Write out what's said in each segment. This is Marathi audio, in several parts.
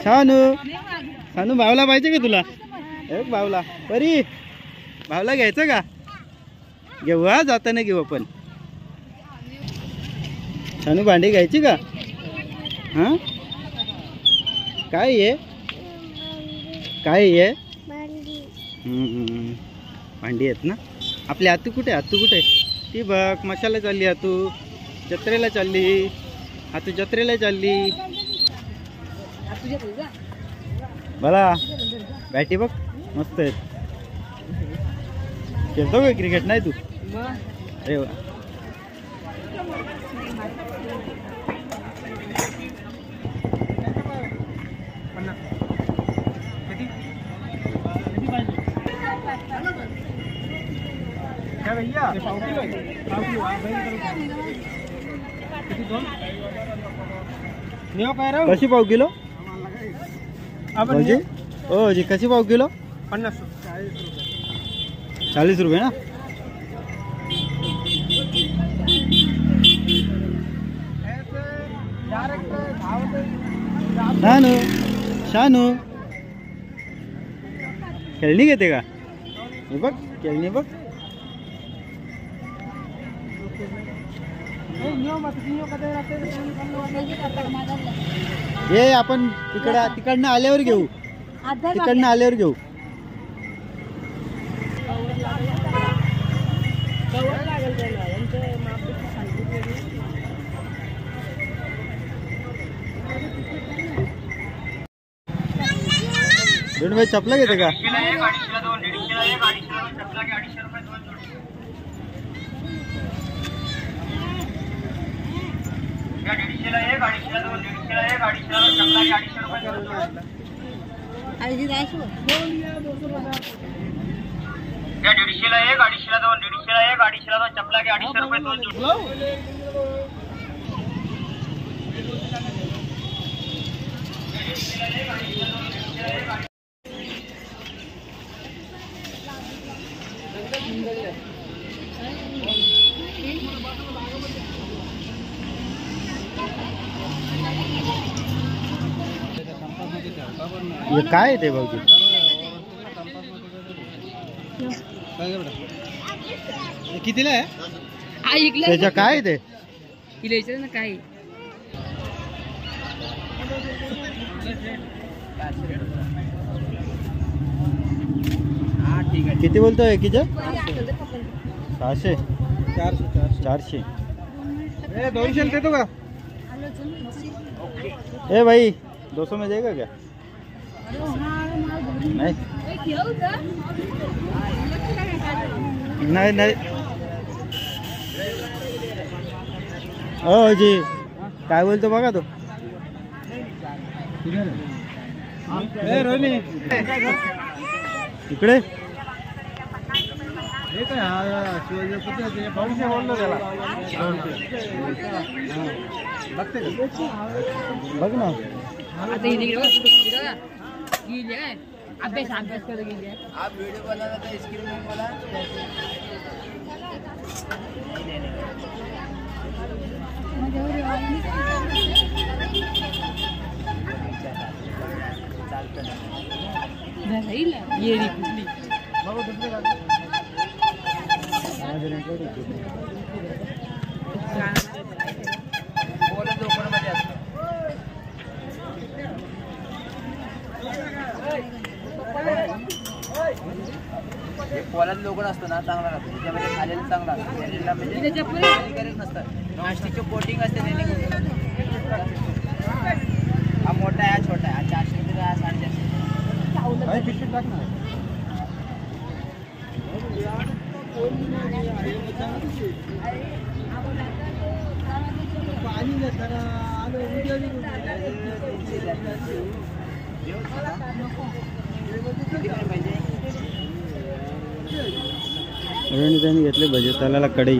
शानू शानू भावला पाहिजे का तुला? भावला परी भावला घ्यायचं का? घेऊ हा जाताना घेऊ आपण. शानू भांडी घ्यायची का? हा काय आहे काय आहे? भांडी आहेत ना आपली. आतू कुठे आतू कुठे? ती बघ मशाला चालली आतू जत्रेला चालली. आतू जत्रेला चालली. मला बॅटी बघ मस्त आहेत. खेळतो का क्रिकेट? नाही तू? अरे वा. कशी पाव किलो? जी ओ जी कशी पाव किलो? 40 रुपये ना. शानू शानू खेळणी घेते का? हे बघ खेळणी बघ. हे आपण तिकडनं आल्यावर घेऊ. तिकडनं आल्यावर घेऊ. दोन भाई चपला घेते का? ये काय ते भाऊजी? कितीला आहे? त्याच्या काय ते? ना काय किती बोलतोय एकीचे? 600 400. 200 देतो का? ए भाई 200 में देगा क्या? नहीं नहीं नहीं. ओ जी काय बोलतो बघा तो. इकडे बघ ना. अभ्यास कर आप वीडियो बनाना था स्क्रीन में बोला. ये कुठली पोलाद लोकल असतो ना चांगला राहतो. त्याच्यामध्ये खालेलं चांगला असतं. त्याला म्हणजे गरज नसतं. प्लास्टिकचे कोटिंग असते त्याने. हा मोठा आहे हा छोटा आहे. हा 400 रुपये हा 450 टाक ना. त्यांनी घेतले भजे तलाला कढई.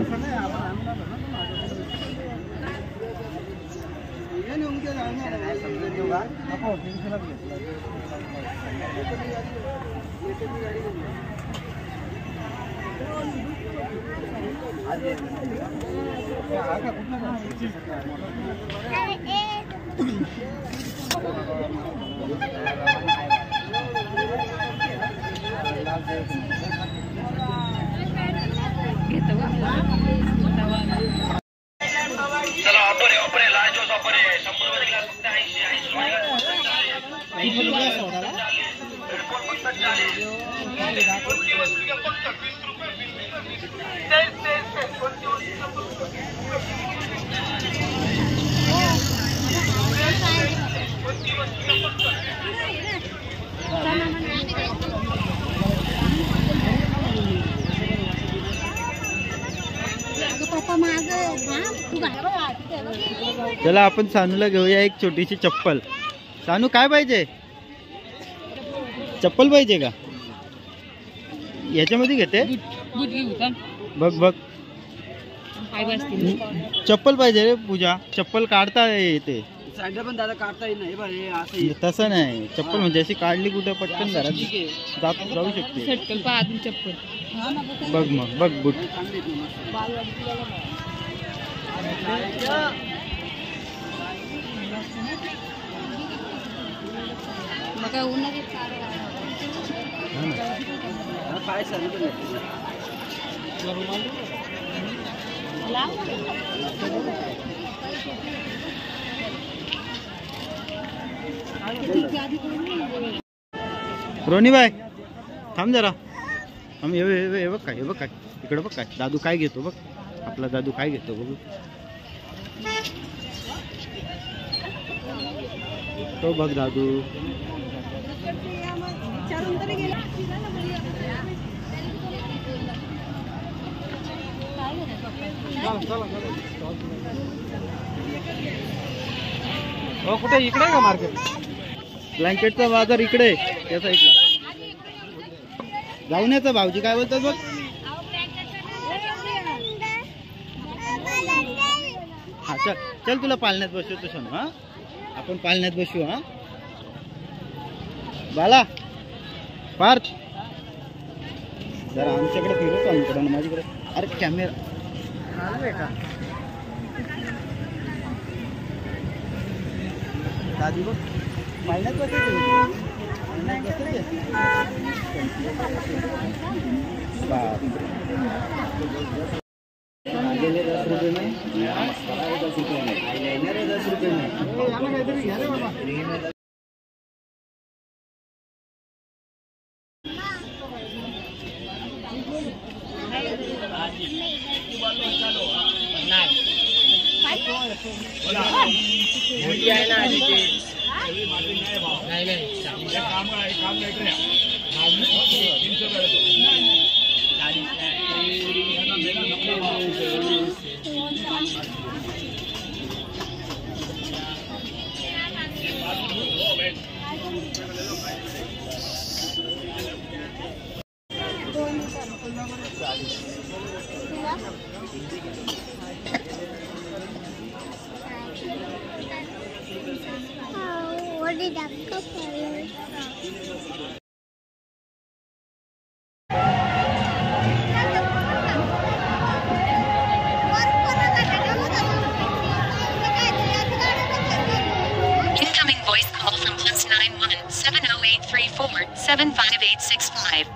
घेतो का? चला आपण सानूला घेऊया एक छोटीशी चप्पल. सानू काय पाहिजे? चप्पल पाहिजे का? याच्यामध्ये घेते. बूट घेऊ का? बघ बघ पाय बसतील. चप्पल पाहिजे रे पूजा. चप्पल काढता येते. साईडला पण दादा काढता येईल नाही बरं, हे असं तसं नाही. चप्पल म्हणजे अशी काढली कुठे पटकन घरात जाऊ शकते. चटकन पहा अजून चप्पल. बघ मग बघ बूट. मग उन्हाळ्यात पाय सर रोनी बाय थांब जरा. थांब. हे बघ काय, हे बघ काय, इकडं बघ काय दादू काय घेतो बघ. आपला दादू काय घेतो बघू. तो बघ दादू. कुठे इकडे का मार्केट? ब्लँकेटचा बाजार इकडे त्या साईडला. जाऊन याचा भाऊजी काय बोलतात बघ. हा चल चल तुला पाळण्यात बसवतो सोनू. हा आपण पाळण्यात बसू. हा बाला पार्थ जरा आमच्याकडे फिरवतो. आमच्याकडे माझ्याकडे. अरे कॅमेरा का दादी बघ पाळण्यात बसवतो. आलेले 10 रुपये में, मस्करा है 10 रुपये में, आईलाइनर है 10 रुपये में. Incoming voice call from +91 70834 75865.